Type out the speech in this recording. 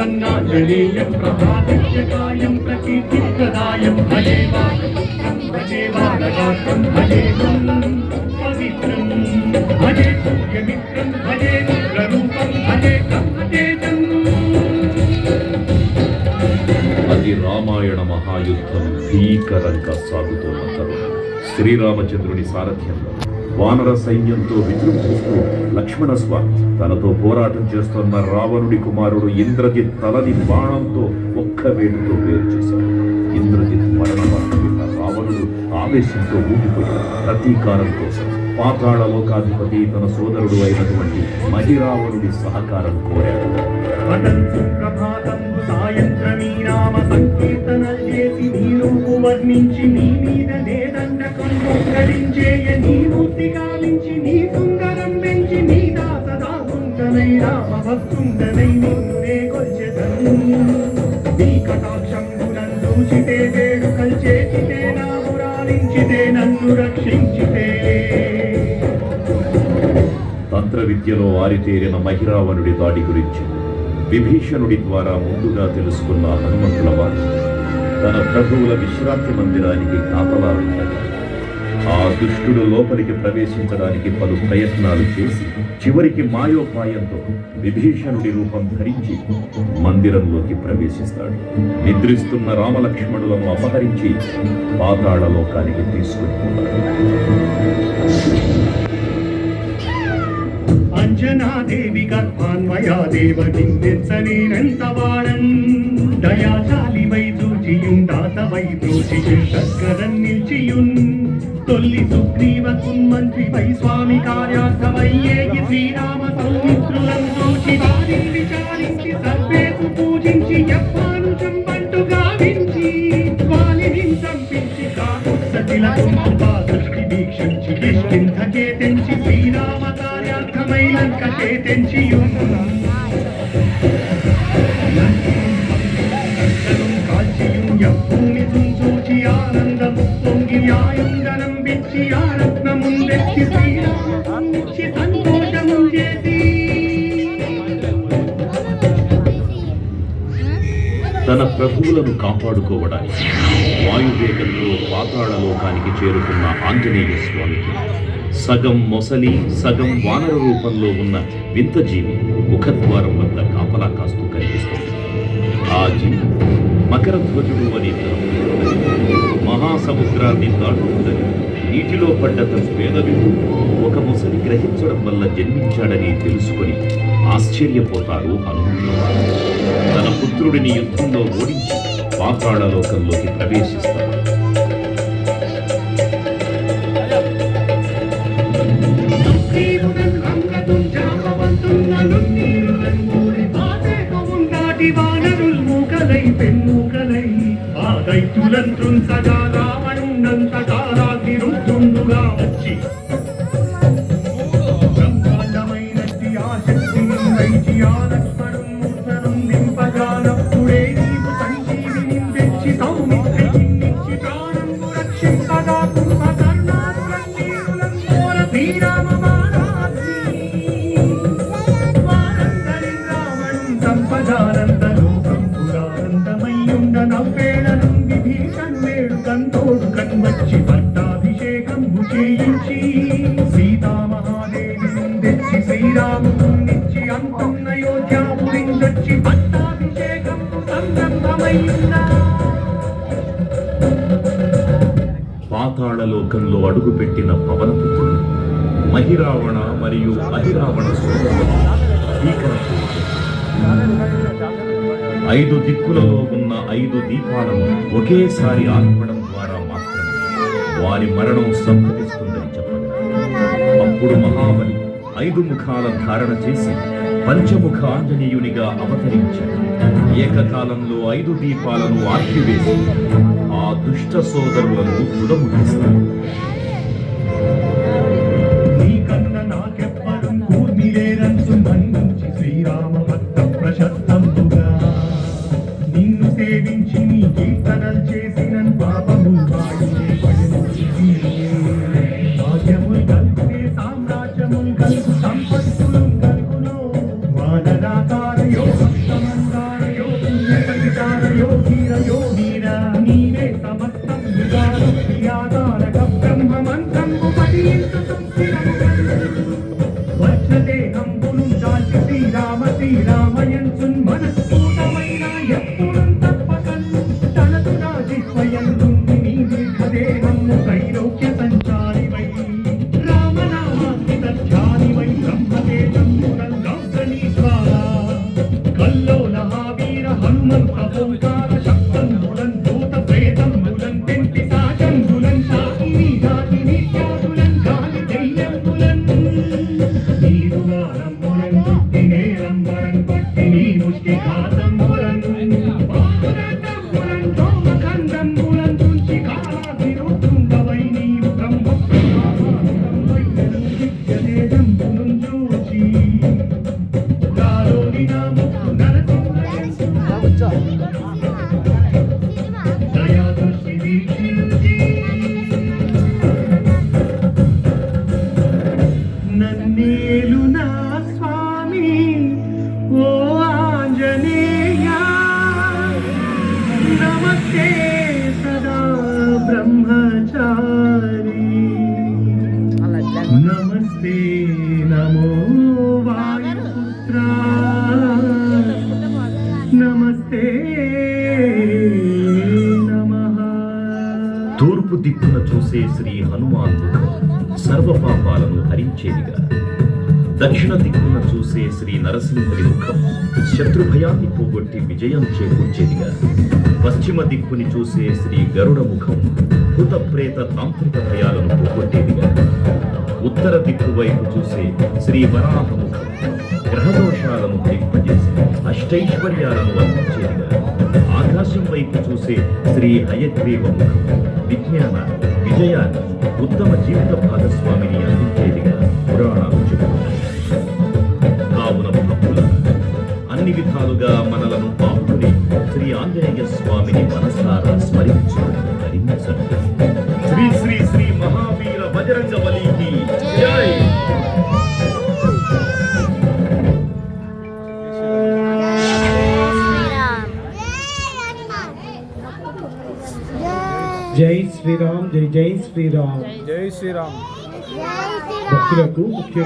प्रसन्नाञ्जनेयं प्रभादित्यकायं प्रकीर्तिप्रदायं भजे बालगात्रं भजे पवित्रं भजे सूर्यमित्रं भजे रुद्ररूपं भजे ब्रह्मतेजम्. అది రామాయణ మహాయుద్ధం భీకరంగా సాగుతున్న తరుణం. శ్రీరామచంద్రుని సారథ్యంలో వానర సైన్యంతో విజృంభిస్తూ లక్ష్మణస్వామి తనతో పోరాటం చేస్తున్న రావణుడి కుమారుడు ఇంద్రజిత్ తలని బాణంతో ఒక్క వేటుతో వేరు చేశాడు. ఇంద్రజిత్ మరణవార్త విన్న రావణుడు ఆవేశంతో ఊగిపోయాడు. ప్రతీకారం కోసం పాతాళలోకాధిపతి తన సోదరుడు అయినటువంటి మహిరావణుడి సహకారం కోరాడు. వర్ణించి నీ మీద నేదండకం ధరించేయ నీ మూర్తి గావించి నీ సుందరం పెంచి నీ దాసదాసుండనై రామ భక్తుండనై నిన్నునే కొల్చెదను. నీ కటాక్షంబునం చూచితే వేడుకల్ చేసితే నా మురాలించితే నన్ను రక్షించితే. తంత్ర విద్యలో ఆరితేరిన మహిరావణుడి దాడి గురించి విభీషణుడి ద్వారా ముందుగా తెలుసుకున్న హనుమంతుల వారు తన ప్రభువుల విశ్రాంతి మందిరానికి కాపలా వెళ్ళాడు. ఆ దుష్టుడు లోపలికి ప్రవేశించడానికి పలు ప్రయత్నాలు చేసి చివరికి మాయోపాయంతో విభీషణుడి రూపం ధరించి మందిరంలోకి ప్రవేశిస్తాడు. నిద్రిస్తున్న రామలక్ష్మణులను అపహరించి పాతాళలోకానికి తీసుకుని పోతాడు. అంజనాదేవి గర్భాన్మయా దేవనిందెచ్చనేనంత వాడన్ దయాశాలి వై చూచియుందాతవై బ్రోచియున్ దగ్గరన్ నిల్చియున్ తొల్లి సుగ్రీవకున్ మంత్రి వై స్వామి కార్యార్థమయ్యేగి శ్రీరామ సౌమిత్రులను చూచి వారిని విచారించి సర్వేకు పూజించి యవ్వాను చంపంటు గావించి వాలిని చంపించి కాకుత్సతిలకు దృష్టి వీక్షించి కిష్కింధకే తెంచి శ్రీరామ కార్యార్థమై లంకకే తెంచియున్ భూమి చూచి ఆనందము పొంగి ఆయుంగనం విచ్చి ఆ రత్నముందెచ్చి శ్రీరామిచ్చి సంతోషము చేసి తన ప్రభువులను కాపాడుకోవడానికి వాయువేగంలో పాతాళలోకానికి చేరుకున్న ఆంజనేయ స్వామికి సగం మొసలి సగం వానర రూపంలో ఉన్న వింత జీవి ముఖద్వారం వద్ద కాపలా కాస్తూ కనిపిస్తుంది. ఆ జీవి మకరధ్వజుడు అనే మహాసముద్రాన్ని దాటుతుందని నీటిలో పడ్డ తన పేదవిడు ఒక మొసలి గ్రహించడం వల్ల జన్మించాడని తెలుసుకొని ఆశ్చర్యపోతారు హనుమంతుడు. తన పుత్రుడిని యుద్ధంలో ఓడించి పాతాళలోకంలోకి ప్రవేశిస్తాడు. రైతులంత్రుంచగా రావణుండంతగా రాగిరుతుండుగా వచ్చి బ్రహ్మాండమైనట్టి ఆ శక్తిని వైచి ఆ లక్ష్మణుం మూర్ధనం నింపగానప్పుడే నీవు సంజీవిని తెచ్చి సౌమిత్రికిన్నిచ్చి ప్రాణంబు రక్షింపగా కుంభకర్ణాదులన్నీరులం కోర శ్రీరామ వారందరి రావణుం సంపదానందలో సంపురానందమయ్యుండ నవ్వేళను కంతోడు కన్వచ్చి పట్టాభిషేకం చేయించి సీతామహాదేవి తెచ్చి శ్రీరామునిచ్చి అంతన్న యోధ్యాపురిందొచ్చి పట్టాభిషేకం సంరంభమైందా. పాతాళలోకంలో అడుగుపెట్టిన పవనపుత్రుడు మహిరావణ మరియు అహిరావణ సోదరులు ఐదు దిక్కులలో ఉన్న 5 దీపాలను ఒకేసారి ఆర్పడం ద్వారా మాత్రమే వారి మరణం సంభవిస్తుందని చెప్పగలరు. అప్పుడు మహాబలి 5 ముఖాల ధారణ చేసి పంచముఖ ఆంజనేయునిగా అవతరించాడు. ఏకకాలంలో 5 దీపాలను ఆర్పివేసి ఆ దుష్ట సోదరులను తుదముట్టిస్తాడు. శ్రీరామ భక్త ప్రశస్తంబుగా నిన్ను సేవించి నీ కీర్తనలు చేసిన పాపములు భాగ్యములు కలుగునే సామ్రాజ్యములు కలుగు సంపత్తులు కలుగును వానరాకారయో భక్తమందారయో మనస్ఫూటమైన ఎప్పుడం తప్పకన్ తనతుడా జిహ్వయందుంది నీ దీర్ఘదేహము త్రైలోక్య సంచారివై రామనామాన్ని తధ్యానివై బ్రహ్మతేజమునం గౌతనీశ్వరా కల్లోల మహావీర హనుమంత ఓంకార శబ్దంబులన్ భూత ప్రేతంబులన్ పెంటి సాజంబులన్ శాకిని జాతిని త్యాగులన్ గాలి దెయ్యంబులన్ నీరువారంబులన్ దుట్టి నేరంబరన్ పట్టి నీ ముష్టి ఘాతంబులన్ బాపురంబులన్ దోమకందంబులన్ తుంచి కాలాభిరుతుండవై నీవు బ్రహ్మప్రభావాంబైనను దివ్యతేజంబును చూచి నాలోని నా ముక్కు దయా దృష్టి వీక్షించి నన్నేలు నా స్వామి ఓ ఆంజనేయ నమస్తే సదా బ్రహ్మచారి నమస్తే నమో వాయుపుత్ర నమస్తే నమః. తూర్పు దిక్కున చూసే శ్రీ హనుమాన్ ముఖం సర్వ పాపాలను హరించేదిగా, దక్షిణ దిక్కున చూసే శ్రీ నరసింహుని ముఖం శత్రుభయాన్ని పోగొట్టి విజయం చేకూర్చేదిగా, పశ్చిమ దిక్కుని చూసే శ్రీ గరుడ ముఖం భూత ప్రేత తాంత్రిక భయాలను పోగొట్టేదిగా, ఉత్తర దిక్కు వైపు చూసే శ్రీ వరాహ ముఖం గ్రహదోషాలను దిగ్పజేసి అష్టైశ్వర్యాలను అందించేదిగా, ఆకాశం వైపు చూసే శ్రీ హయగ్రీవ ముఖం విజ్ఞాన విజయాన్ని ఉత్తమ జీవిత భాగస్వామిని అందించేదిగా పురాణాలు చెబుతున్నాయి. కావున భక్తుల అన్ని విధాలుగా మనలను పాపుకుని శ్రీ ఆంజనేయ స్వామిని మనసారా స్మరించడం ధరించండి. శ్రీ శ్రీ శ్రీ మహావీర బజరంగ బలికి జై. జై శ్రీరామ్, జై జై శ్రీరామ్. జై శ్రీరామ్. భక్తులకు ముఖ్యంగా